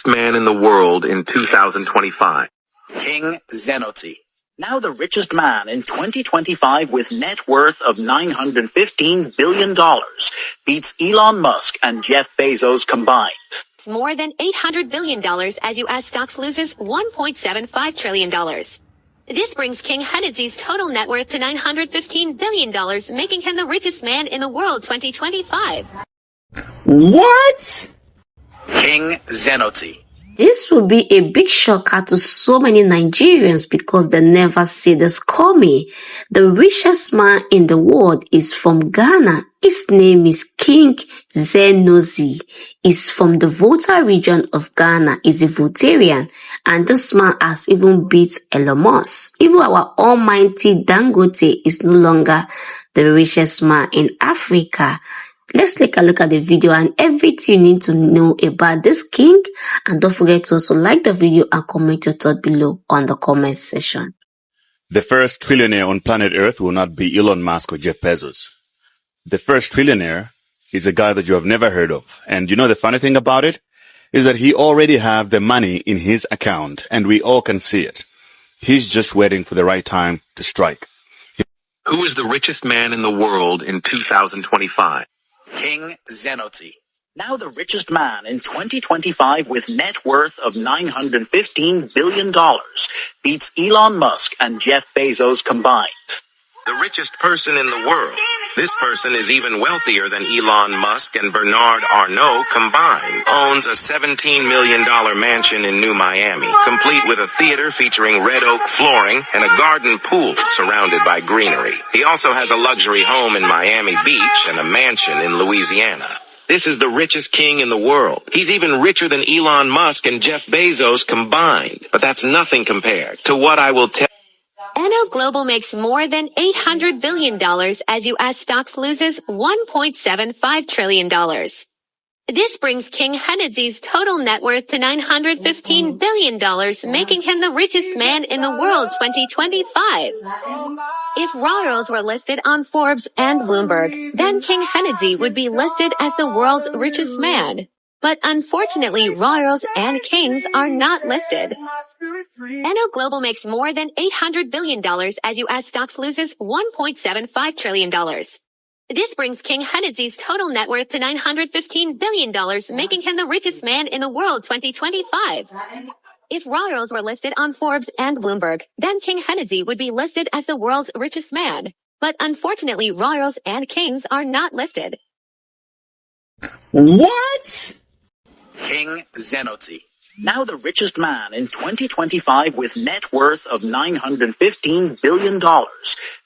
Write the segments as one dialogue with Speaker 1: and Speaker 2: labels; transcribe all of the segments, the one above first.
Speaker 1: richest man in the world in 2025?
Speaker 2: King Zenoti. Now the richest man in 2025 with net worth of $915 billion, beats Elon Musk and Jeff Bezos combined.
Speaker 3: More than $800 billion as U.S. stocks loses $1.75 trillion. This brings King Hennezy's total net worth to $915 billion, making him the richest man in the world 2025.
Speaker 4: What?
Speaker 2: King Zenoti.
Speaker 4: This will be a big shocker to so many Nigerians because they never see this coming. The richest man in the world is from Ghana. His name is King Zenozi. He's from the Volta region of Ghana. He's a Voltarian. And this man has even beat Elon Musk. Even our almighty Dangote is no longer the richest man in Africa. Let's take a look at the video and everything you need to know about this king. And don't forget to also like the video and comment your thought below on the comment section.
Speaker 5: The first trillionaire on planet Earth will not be Elon Musk or Jeff Bezos. The first trillionaire is a guy that you have never heard of. And you know the funny thing about it is that he already have the money in his account and we all can see it. He's just waiting for the right time to strike.
Speaker 1: Who is the richest man in the world in 2025?
Speaker 2: King Zenoti. Now the richest man in 2025 with net worth of $915 billion, beats Elon Musk and Jeff Bezos combined.
Speaker 1: The richest person in the world. This person is even wealthier than Elon Musk and Bernard Arnault combined. Owns a $17 million mansion in New Miami, complete with a theater featuring red oak flooring and a garden pool surrounded by greenery. He also has a luxury home in Miami Beach and a mansion in Louisiana. This is the richest king in the world. He's even richer than Elon Musk and Jeff Bezos combined. But that's nothing compared to what I will tell.
Speaker 3: NL Global makes more than $800 billion as U.S. stocks loses $1.75 trillion. This brings King Hennezy's total net worth to $915 billion, making him the richest man in the world 2025. If royals were listed on Forbes and Bloomberg, then King Hennezy would be listed as the world's richest man. But unfortunately, royals and kings are not listed. NL Global makes more than $800 billion as U.S. stocks loses $1.75 trillion. This brings King Hennezy's total net worth to $915 billion, making him the richest man in the world 2025. If royals were listed on Forbes and Bloomberg, then King Hennezy would be listed as the world's richest man. But unfortunately, royals and kings are not listed.
Speaker 4: What?
Speaker 2: King Zenoti. Now the richest man in 2025 with net worth of $915 billion,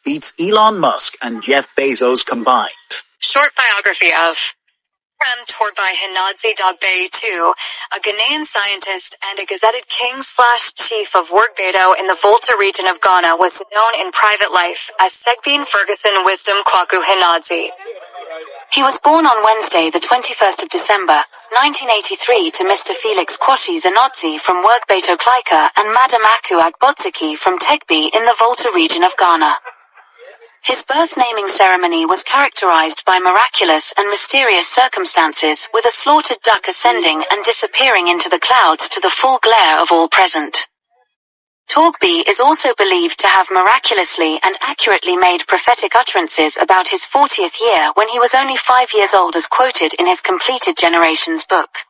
Speaker 2: beats Elon Musk and Jeff Bezos combined.
Speaker 6: Short biography of Torbai Henadzi Dogbe II, a Ghanaian scientist and a gazetted king/chief of Workbeto in the Volta region of Ghana, was known in private life as Segbin Ferguson Wisdom Kwaku Henadzi. He was born on Wednesday, the 21st of December, 1983 to Mr. Felix Kwashi Zenotzi from Workbeto Klika and Madam Aku Agbotsiki from Tegbe in the Volta region of Ghana. His birth naming ceremony was characterized by miraculous and mysterious circumstances, with a slaughtered duck ascending and disappearing into the clouds to the full glare of all present. Torgby is also believed to have miraculously and accurately made prophetic utterances about his 40th year when he was only 5 years old, as quoted in his Completed Generations book.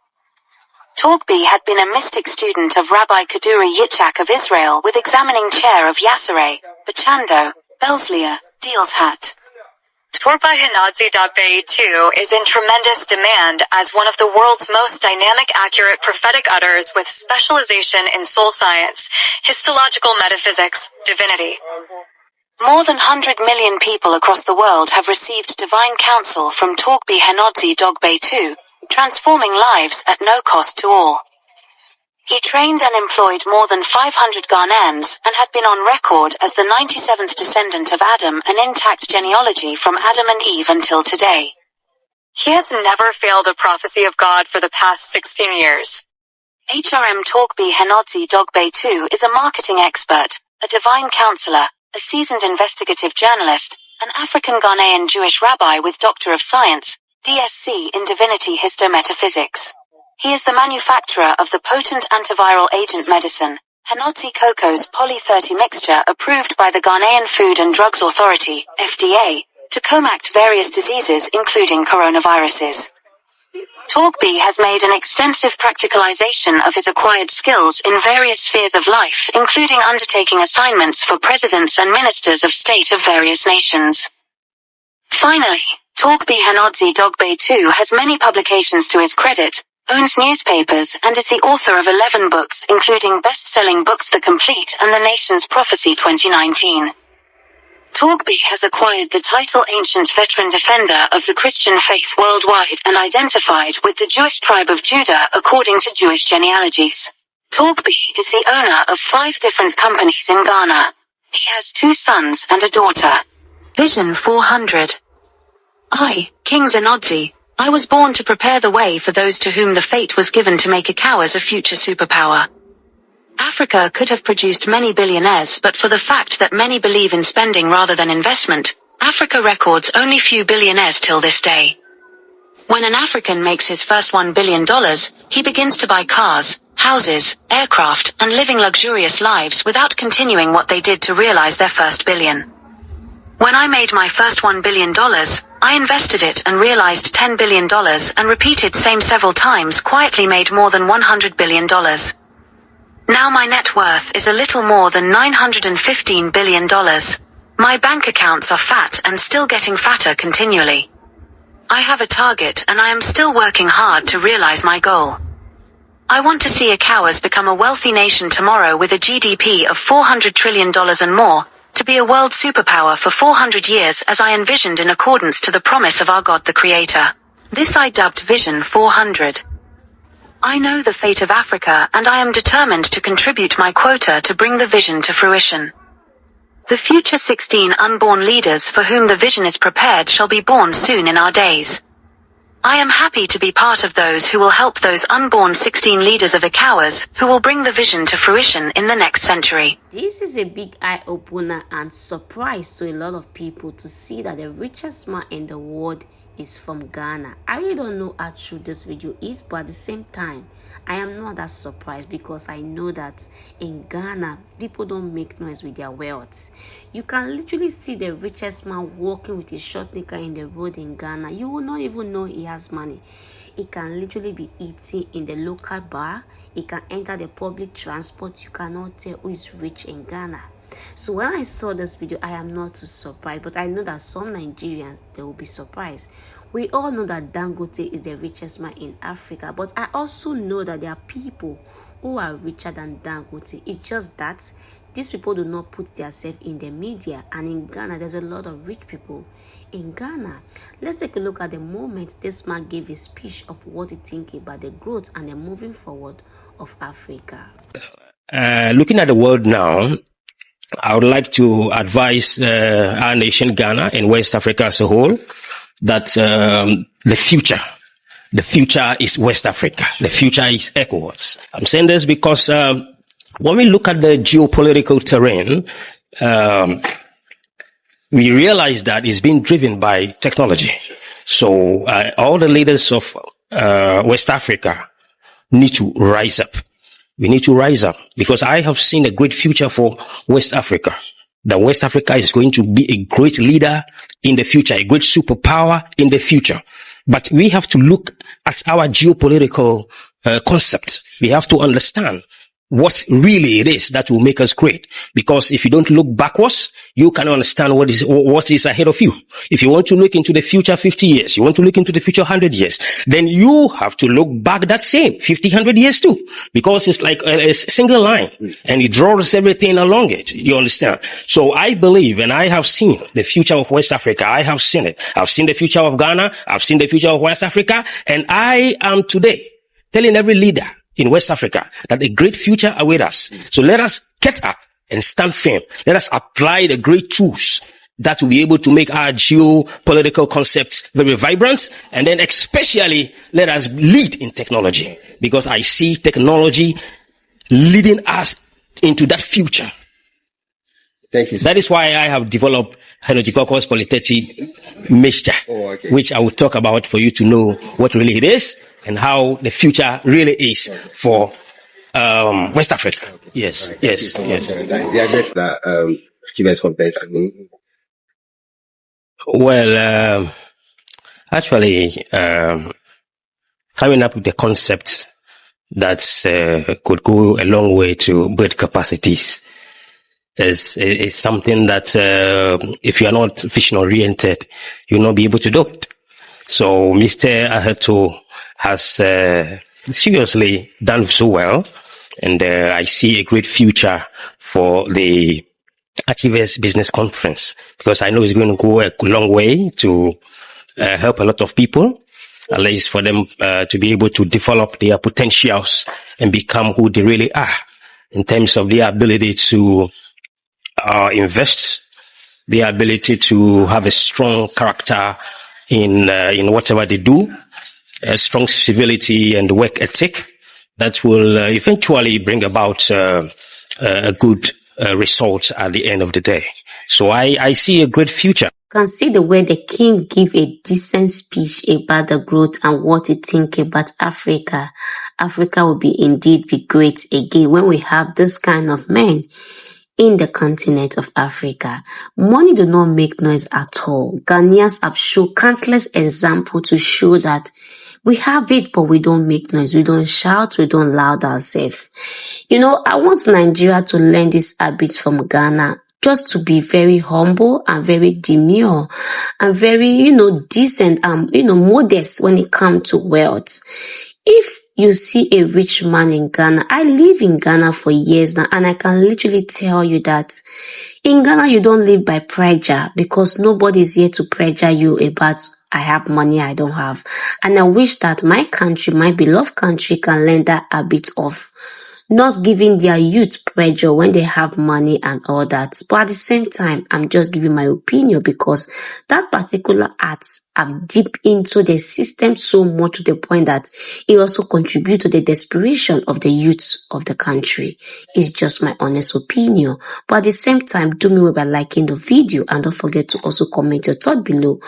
Speaker 6: Torgby had been a mystic student of Rabbi Kaduri Yitzhak of Israel, with examining chair of Yassarei, Bachando, Belzlia, Dealshat. Torbai Henadzi Dogbe II is in tremendous demand as one of the world's most dynamic, accurate prophetic utters with specialization in soul science, histological metaphysics, divinity. More than 100 million people across the world have received divine counsel from Torgby Henadzi Dogbe II, transforming lives at no cost to all. He trained and employed more than 500 Ghanaians and had been on record as the 97th descendant of Adam, an intact genealogy from Adam and Eve until today. He has never failed a prophecy of God for the past 16 years. HRM Torgby Henadzi Dogbe II is a marketing expert, a divine counselor, a seasoned investigative journalist, an African Ghanaian Jewish rabbi with Doctor of Science, DSc in Divinity Histometaphysics. He is the manufacturer of the potent antiviral agent medicine, Henodzi Coco's Poly 30 mixture approved by the Ghanaian Food and Drugs Authority, FDA, to combat various diseases including coronaviruses. Talkby has made an extensive practicalization of his acquired skills in various spheres of life, including undertaking assignments for presidents and ministers of state of various nations. Finally, Talkby Henodzi Dogbe too has many publications to his credit, owns newspapers and is the author of 11 books including best-selling books The Complete and The Nation's Prophecy 2019. Talkby has acquired the title Ancient Veteran Defender of the Christian Faith worldwide and identified with the Jewish tribe of Judah according to Jewish genealogies. Talkby is the owner of 5 different companies in Ghana. He has 2 sons and a daughter. Vision 400. I, King Zenodzi, I was born to prepare the way for those to whom the fate was given to make Akawas a future superpower. Africa could have produced many billionaires, but for the fact that many believe in spending rather than investment, Africa records only few billionaires till this day. When an African makes his first $1 billion, he begins to buy cars, houses, aircraft, and living luxurious lives without continuing what they did to realize their first billion. When I made my first $1 billion, I invested it and realized $10 billion and repeated same several times, quietly made more than $100 billion. Now my net worth is a little more than $915 billion. My bank accounts are fat and still getting fatter continually. I have a target and I am still working hard to realize my goal. I want to see Akawas become a wealthy nation tomorrow with a GDP of $400 trillion and more, to be a world superpower for 400 years as I envisioned in accordance to the promise of our God the Creator. This I dubbed Vision 400. I know the fate of Africa and I am determined to contribute my quota to bring the vision to fruition. The future 16 unborn leaders for whom the vision is prepared shall be born soon in our days. I am happy to be part of those who will help those unborn 16 leaders of Akawas who will bring the vision to fruition in the next century.
Speaker 4: This is a big eye-opener and surprise to a lot of people to see that the richest man in the world is from Ghana. I really don't know how true this video is, but at the same time, I am not that surprised because I know that in Ghana, people don't make noise with their wealth. You can literally see the richest man walking with a short knicker in the road in Ghana. You will not even know he has money. He can literally be eating in the local bar. He can enter the public transport. You cannot tell who is rich in Ghana. So when I saw this video, I am not too surprised, but I know that some Nigerians, they will be surprised. We all know that Dangote is the richest man in Africa, but I also know that there are people who are richer than Dangote. It's just that these people do not put themselves in the media, and in Ghana, there's a lot of rich people in Ghana. Let's take a look at the moment this man gave a speech of what he thinks about the growth and the moving forward of Africa.
Speaker 7: Looking at the world now, I would like to advise our nation, Ghana, and West Africa as a whole, that the future is West Africa. The future is ECOWAS. I'm saying this because when we look at the geopolitical terrain, we realize that it's being driven by technology. So all the leaders of West Africa need to rise up. We need to rise up because I have seen a great future for West Africa. That West Africa is going to be a great leader in the future, a great superpower in the future. But we have to look at our geopolitical concept. We have to understand what really it is that will make us great. Because if you don't look backwards, you cannot understand what is ahead of you. If you want to look into the future 50 years, you want to look into the future 100 years, then you have to look back that same 50, 100 years too. Because it's like a single line and it draws everything along it. You understand? So I believe and I have seen the future of West Africa. I have seen it. I've seen the future of Ghana. I've seen the future of West Africa. And I am today telling every leader in West Africa that a great future awaits us. So let us get up and stand firm. Let us apply the great tools that will be able to make our geopolitical concepts very vibrant. And then especially let us lead in technology, because I see technology leading us into that future.
Speaker 8: Thank you, sir.
Speaker 7: That is why I have developed Henodzi Coco's Poly 30 mixture, which I will talk about for you to know what really it is and how the future really is for West Africa. Yes, yes, yes.
Speaker 8: Yeah, great that you guys complete. I mean,
Speaker 7: Well, actually, coming up with the concept that could go a long way to build capacities is something that if you are not vision oriented, you'll not be able to do it. So Mr. Aheto has seriously done so well, and I see a great future for the Achievers Business Conference, because I know it's going to go a long way to help a lot of people, at least for them to be able to develop their potentials and become who they really are in terms of their ability to invest, their ability to have a strong character in whatever they do, a strong civility and work ethic that will eventually bring about a good result at the end of the day. So I see a great future.
Speaker 4: You can see the way the king give a decent speech about the growth and what he think about Africa. Africa will indeed be great again when we have this kind of men in the continent of Africa. Money do not make noise at all. Ghanaians have shown countless examples to show that we have it, but we don't make noise. We don't shout. We don't loud ourselves. You know, I want Nigeria to learn this habit from Ghana, just to be very humble and very demure and very, decent and, modest when it comes to wealth. If you see a rich man in Ghana, I live in Ghana for years now, and I can literally tell you that in Ghana, you don't live by pressure, because nobody is here to pressure you about I have money I don't have. And I wish that my country, my beloved country, can learn that habit of not giving their youth pressure when they have money and all that. But at the same time, I'm just giving my opinion, because that particular act have deep into the system so much to the point that it also contributes to the desperation of the youth of the country. It's just my honest opinion. But at the same time, do me well by liking the video, and don't forget to also comment your thought below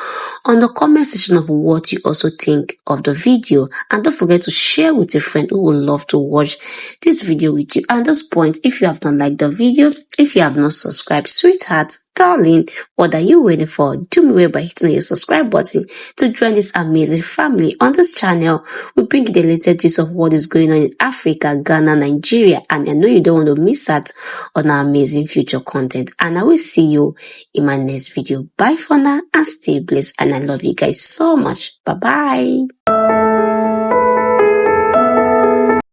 Speaker 4: on the comment section of what you also think of the video. And don't forget to share with a friend who would love to watch this video with you. At this point, if you have not liked the video, if you have not subscribed, sweetheart, darling, what are you waiting for? Do me well by hitting your subscribe button to join this amazing family. On this channel, we bring you the latest gist of what is going on in Africa, Ghana, Nigeria, and I know you don't want to miss out on our amazing future content. And I will see you in my next video. Bye for now, and stay blessed, and I love you guys so much. Bye bye.